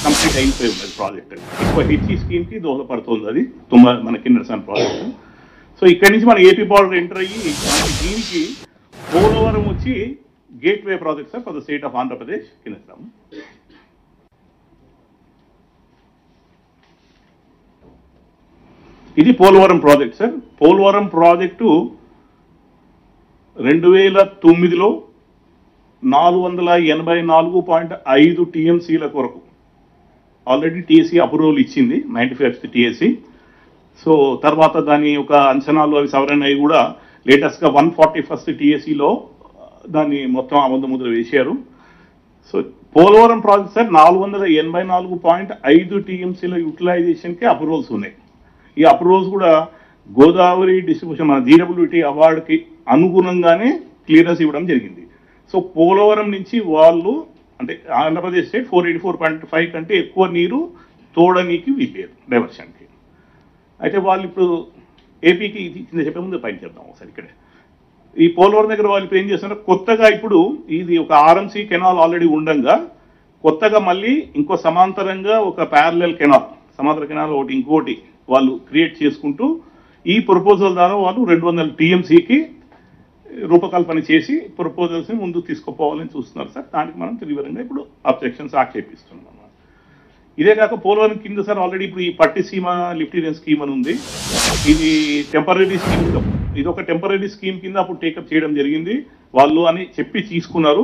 Complete అయిపోయి ఉన్నది project. ఎక్కువ హెచ్ఈ స్కీమ్కి దోహదపడుతుంది అది మన కిన్నెరసాని ప్రాజెక్ట్. సో ఇక్కడి నుంచి మన ఏపీ బార్డర్ ఎంటర్ అయ్యి మనకి దీనికి పోలవరం వచ్చి gateway project sir for the state of Andhra Pradesh Kinnerasani. ఇది Polavaram project sir. Polavaram project 2009లో 484.5 టీఎంసీల కొరకు ఆల్రెడీ టీఎస్సీ అప్రూవల్ ఇచ్చింది, 95th టీఎస్సీ. సో తర్వాత దాని ఒక అంచనాలు అవి సవరణ అయి కూడా లేటెస్ట్గా 141st టీఎస్సీలో దాన్ని మొత్తం ఆమోద ముద్ర వేశారు. సో పోలవరం ప్రాజెక్ట్ సార్ 484.5 టీఎంసీల యూటిలైజేషన్కి అప్రూవల్స్ ఉన్నాయి. ఈ అప్రూవల్స్ కూడా గోదావరి డిస్ట్రిబ్యూషన్ మన జీడబ్ల్యూటీ అవార్డుకి అనుగుణంగానే క్లియరెన్స్ ఇవ్వడం జరిగింది. సో పోలవరం నుంచి వాళ్ళు అంటే ఆంధ్రప్రదేశ్ స్టేట్ 484.5 కంటే ఎక్కువ నీరు తోడనీకి వీల్లేదు డైవర్షన్కి. అయితే వాళ్ళు ఇప్పుడు ఏపీకి కింద చెప్పే ముందు పైన చెప్తాం ఒకసారి. ఇక్కడ ఈ పోలవరం దగ్గర వాళ్ళు ఇప్పుడు ఏం చేస్తున్నారు, కొత్తగా ఇప్పుడు ఇది ఒక ఆర్ఎంసీ కెనాల్ ఆల్రెడీ ఉండగా కొత్తగా మళ్ళీ ఇంకో సమాంతరంగా ఒక ప్యారలల్ కెనాల్, సమాంతర కెనాల్ ఒకటి ఇంకోటి వాళ్ళు క్రియేట్ చేసుకుంటూ ఈ ప్రపోజల్ ద్వారా వాళ్ళు 200 టీఎంసీకి రూపకల్పన చేసి ప్రపోజల్స్ని ముందుకు తీసుకుపోవాలని చూస్తున్నారు సార్. దానికి మనం తీవ్రంగా ఇప్పుడు అబ్జెక్షన్స్ ఆక్షేపిస్తున్నాం. ఇదే కాక పోలవరం కింద సార్ ఆల్రెడీ ఇప్పుడు ఈ పట్టిసీమ లిఫ్ట్ ఇరిగేషన్ స్కీమ్ అని ఉంది. ఇది టెంపరీ స్కీమ్, ఇది ఒక టెంపరీ స్కీమ్ కింద అప్పుడు టేకప్ చేయడం జరిగింది వాళ్ళు అని చెప్పి తీసుకున్నారు.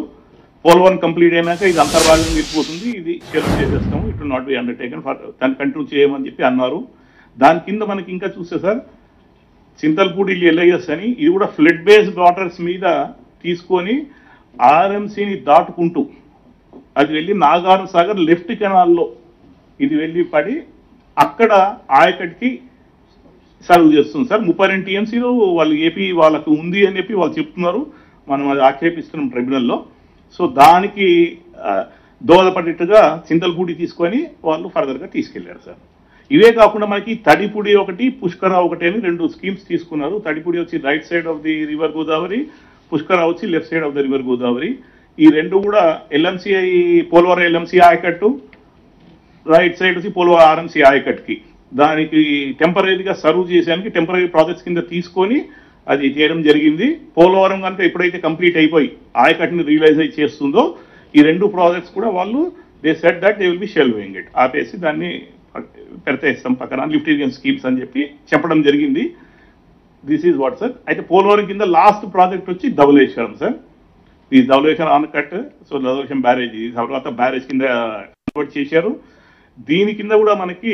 పోలవరం కంప్లీట్ అయినాక ఇది అంతర్భాగం వెళ్ళిపోతుంది, ఇది షెల్ఫ్ చేసేస్తాము, it will not be undertaken for దాన్ని కంటిన్యూ చేయమని చెప్పి అన్నారు. దాని కింద మనకి ఇంకా చూస్తే సార్ చింతల్పూడి ఎల్ఐఎస్ అని ఇది కూడా ఫ్లడ్ బేస్డ్ వాటర్స్ మీద తీసుకొని ఆర్ఎంసీని దాటుకుంటూ అది వెళ్ళి నాగార్జున సాగర్ లెఫ్ట్ కెనాల్లో ఇది వెళ్ళి పడి అక్కడ ఆయకట్కి సర్వ్ చేస్తుంది సార్. 32 టీఎంసీలు వాళ్ళు ఏపీ వాళ్ళకు ఉంది అని చెప్పి వాళ్ళు చెప్తున్నారు, మనం అది ఆక్షేపిస్తున్నాం ట్రిబ్యునల్లో. సో దానికి దోహదపడేట్టుగా చింతల్పూడి తీసుకొని వాళ్ళు ఫర్దర్గా తీసుకెళ్లారు సార్. ఇవే కాకుండా మనకి తడిపుడి ఒకటి, పుష్కర ఒకటి అని 2 స్కీమ్స్ తీసుకున్నారు. తడిపుడి వచ్చి right side of the river Godavari, Pushkara వచ్చి left side of the river Godavari. ఈ రెండు కూడా ఎల్ఎంసీ పోలవరం ఎల్ఎంసీ ఆయకట్టు, రైట్ సైడ్ వచ్చి పోలవరం ఆర్ఎంసీ ఆయకట్కి దానికి టెంపరీగా సర్వ్ చేసేందుకు టెంపరీ ప్రాజెక్ట్స్ కింద తీసుకొని అది చేయడం జరిగింది. పోలవరం కనుక ఎప్పుడైతే కంప్లీట్ అయిపోయి ఆయకట్ని రియలైజ్ చేస్తుందో ఈ 2 ప్రాజెక్ట్స్ కూడా వాళ్ళు they said that they will be shelving it, ఆపేసి దాన్ని పెడతాయిస్తాం పక్కన లిఫ్ట్ ఇరిగేషన్ స్కీమ్స్ అని చెప్పి చెప్పడం జరిగింది. This is what sir. అయితే పోలవరం కింద లాస్ట్ ప్రాజెక్ట్ వచ్చి ధవళేశ్వరం సార్. ఈ ధవళేశ్వరం ఆనకట్, సో ధవళేశ్వరం బ్యారేజ్ తర్వాత బ్యారేజ్ కింద కన్వర్ట్ చేశారు. దీని కింద కూడా మనకి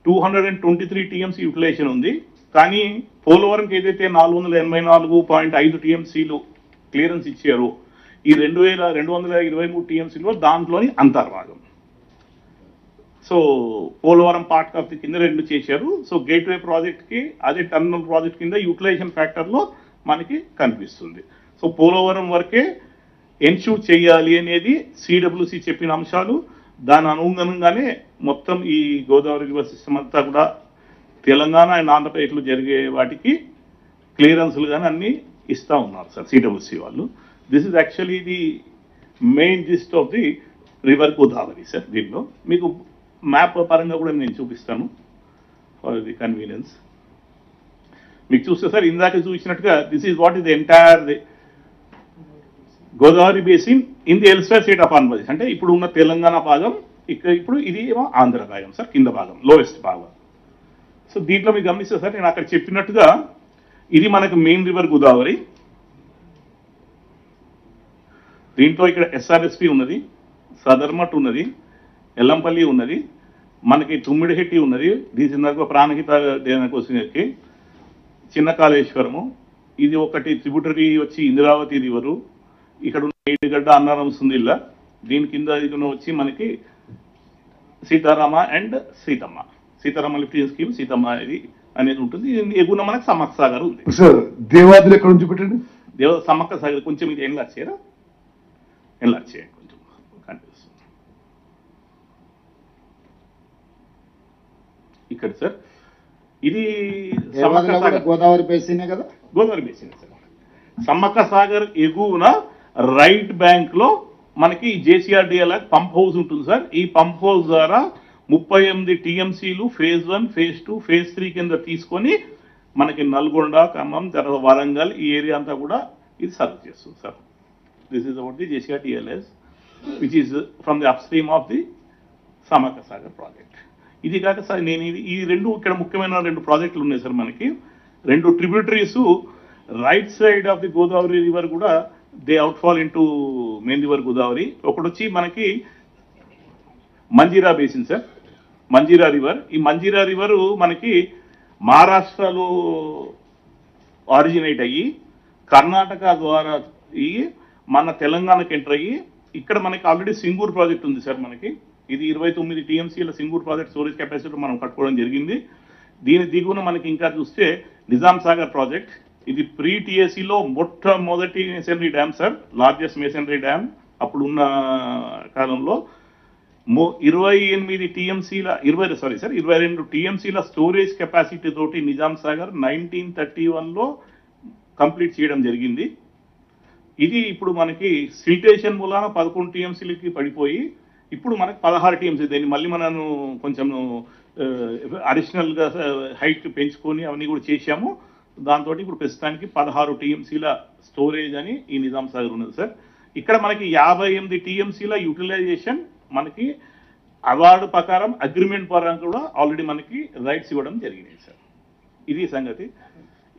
223 టీఎంసీ యూటిలైజేషన్ ఉంది. కానీ పోలవరంకి ఏదైతే 484.5 టీఎంసీలు క్లియరెన్స్ ఇచ్చారో ఈ 2223 టీఎంసీలో దాంట్లోని అంతర్భాగం. So Polavaram part of the కింద 2 చేశారు. సో గేట్వే ప్రాజెక్ట్కి అదే టర్మినల్ ప్రాజెక్ట్ కింద యూటిలైజేషన్ ఫ్యాక్టర్లో మనకి కనిపిస్తుంది. సో పోలవరం వరకే ఎన్ష్యూర్ చేయాలి అనేది సిడబ్ల్యూసి చెప్పిన అంశాలు. దాని అనుగుణంగానే మొత్తం ఈ గోదావరి రివర్ సిస్టమ్ అంతా కూడా తెలంగాణ అండ్ ఆంధ్రప్రదేశ్లో జరిగే వాటికి క్లియరెన్స్లు కానీ అన్నీ ఇస్తూ ఉన్నారు సార్ సిడబ్ల్యూసి వాళ్ళు. This is actually the main gist of the river Godavari sir. దీనిలో మీకు మ్యాప్ పరంగా కూడా నేను చూపిస్తాను ఫర్ ది కన్వీనియన్స్. మీకు చూస్తే సార్ ఇందాక చూసినట్టుగా this is what is the entire the Godavari basin in the elsewhere state of Andhra Pradesh. అంటే ఇప్పుడు ఉన్న తెలంగాణ భాగం ఇక్కడ, ఇప్పుడు ఇది ఏమో ఆంధ్ర భాగం సార్, కింద భాగం లోయెస్ట్ భాగం. సో దీంట్లో మీరు గమనిస్తే సార్ నేను అక్కడ చెప్పినట్టుగా ఇది మనకు మెయిన్ రివర్ గోదావరి. దీంట్లో ఇక్కడ ఎస్ఆర్ఎస్పి ఉన్నది, సదర్మట్ ఉన్నది, ఎల్లంపల్లి ఉన్నది, మనకి తుమ్మిడిహెట్టి ఉన్నది, దీని ప్రాణహిత దేనకోసకి చిన్న కాళేశ్వరము, ఇది ఒకటి ట్రిబ్యూటరీ వచ్చి ఇంద్రావతి రివరు, ఇక్కడ ఉన్న ఏడుగడ్డ అన్నారం సుందిల్ల, దీని కింద వచ్చి మనకి Sitarama and Sitamma, Sitarama lift scheme Sitamma అనేది ఉంటుంది. ఎగున మనకి సమ్మక్క సాగర్ ఉంది సార్. దేవాదులు ఎక్కడ నుంచి పెట్టండి, సమ్మక్క సాగర్ కొంచెం ఇది ఏం వచ్చారా ఎలా చేయండి కొంచెం కనిపిస్తుంది ఇక్కడ సార్. ఇది గోదావరి బేసినే కదా, గోదావరి బేసిన్ సార్. సమ్మక్క సాగర్ ఎగువన రైట్ బ్యాంక్ లో మనకి జేసీఆర్డీఎల్ పంప్ హౌస్ ఉంటుంది సార్. ఈ పంప్ హౌస్ ద్వారా 38 టీఎంసీలు ఫేజ్ 1, ఫేజ్ 2, ఫేజ్ 3 కింద తీసుకొని మనకి నల్గొండ, ఖమ్మం, తర్వాత వరంగల్ ఈ ఏరియా అంతా కూడా ఇది సర్వ్ చేస్తుంది sir. This is about the JCRDLS which is from the upstream of the Sammakka Sagar project. ఇది కాక సార్ నేను ఈ రెండు ఇక్కడ ముఖ్యమైన 2 ప్రాజెక్టులు ఉన్నాయి సార్. మనకి 2 tributaries right side of the Godavari river కూడా they outfall into main river Godavari. ఒకటి వచ్చి మనకి Manjira basin sir, Manjira river. ఈ మంజీరా రివర్ మనకి మహారాష్ట్రలో ఆరిజినేట్ అయ్యి కర్ణాటక ద్వారా అయ్యి మన తెలంగాణకి ఎంటర్ అయ్యి ఇక్కడ మనకి ఆల్రెడీ సింగూర్ ప్రాజెక్ట్ ఉంది సార్. మనకి ఇది 29 టీఎంసీల సింగూర్ ప్రాజెక్ట్ స్టోరేజ్ కెపాసిటీ మనం కట్టుకోవడం జరిగింది. దీని దిగువన మనకి ఇంకా చూస్తే నిజాం సాగర్ ప్రాజెక్ట్, ఇది ప్రీ టీఎస్సీలో మొట్టమొదటి మెసనరీ డ్యామ్ సార్, లార్జెస్ట్ మెసనరీ డ్యామ్ అప్పుడు ఉన్న కాలంలో. 22 టీఎంసీల స్టోరేజ్ కెపాసిటీ తోటి నిజాం సాగర్ 1931లో కంప్లీట్ చేయడం జరిగింది. ఇది ఇప్పుడు మనకి సిల్టేషన్ మూలాన 11 టీఎంసీలకి పడిపోయి ఇప్పుడు మనకి 16 టీఎంసీ. దీన్ని మళ్ళీ మనం కొంచెం అడిషనల్గా హైట్ పెంచుకొని అవన్నీ కూడా చేశాము. దాంతో ఇప్పుడు ప్రస్తుతానికి 16 టీఎంసీల స్టోరేజ్ అని ఈ నిజాం సాగర్ ఉన్నది సార్. ఇక్కడ మనకి 58 టీఎంసీల యూటిలైజేషన్ మనకి అవార్డు ప్రకారం అగ్రిమెంట్ పరంగా కూడా ఆల్రెడీ మనకి రైట్స్ ఇవ్వడం జరిగింది సార్. ఇది సంగతి.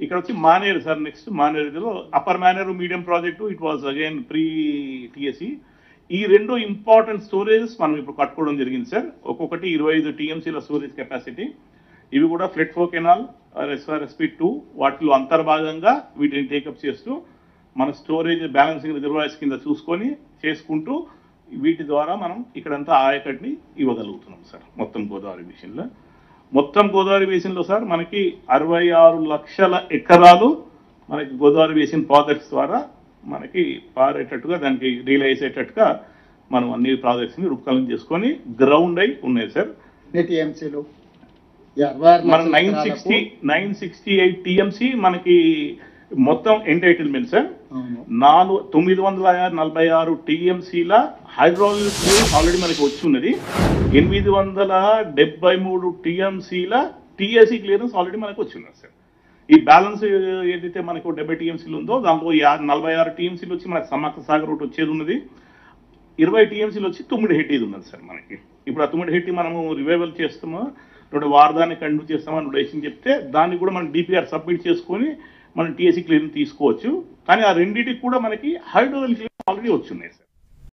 ఇక్కడ వచ్చి మానేరు సార్. నెక్స్ట్ మానేరులో upper Maneru medium project it was again pre TSC. ఈ 2 ఇంపార్టెంట్ స్టోరేజెస్ మనం ఇప్పుడు కట్టుకోవడం జరిగింది సార్. ఒక్కొక్కటి 25 టీఎంసీల స్టోరేజ్ కెపాసిటీ. ఇవి కూడా ఫ్లడ్ ఫ్లో కెనాల్ SRSP2 వాటిలో అంతర్భాగంగా వీటిని టేకప్ చేస్తూ మన స్టోరేజ్ బ్యాలెన్సింగ్ రిజర్వాయర్స్ కింద చూసుకొని చేసుకుంటూ వీటి ద్వారా మనం ఇక్కడంతా ఆయకట్ని ఇవ్వగలుగుతున్నాం సార్. మొత్తం గోదావరి బేసిన్లో సార్ మనకి 66 లక్షల ఎకరాలు మనకి గోదావరి బేసిన్ ప్రాజెక్ట్స్ ద్వారా మనకి పారేటట్టుగా దానికి రియలైజ్ అయ్యేటట్టుగా మనం అన్ని ప్రాజెక్ట్స్ని రూపకల్పన చేసుకొని గ్రౌండ్ అయి ఉన్నాయి సార్. టీఎంసీలు మన 968 టీఎంసీ మనకి మొత్తం ఎంటైటిల్మెంట్ సార్. 946 టీఎంసీల హైడ్రాలిక్ ఆల్రెడీ మనకి వచ్చి ఉన్నది. 873 టీఎంసీల టీఎస్సీ క్లియరెన్స్ ఆల్రెడీ మనకి వచ్చి ఉన్నది సార్. ఈ బ్యాలెన్స్ ఏదైతే మనకు 70 టీఎంసీలు ఉందో దాంట్లో 46 టీఎంసీలు వచ్చి మనకి సమ్మక్క సాగర్ రూట్ వచ్చేది ఉన్నది. 20 టీఎంసీలు వచ్చి తుమ్మిడిహెట్టి ఉన్నది సార్ మనకి. ఇప్పుడు ఆ తుమ్మిడిహెట్టి మనము రివైవల్ చేస్తామో వారదాన్ని కంటిన్యూ చేస్తామని డెసిషన్ చెప్తే దాన్ని కూడా మనం డిపిఆర్ సబ్మిట్ చేసుకొని మనం టీఎస్సీ క్లియరెన్స్ తీసుకోవచ్చు. కానీ ఆ రెండింటికి కూడా మనకి హైడ్రోజన్ క్లియరెన్స్ ఆల్రెడీ వచ్చి ఉన్నాయి సార్.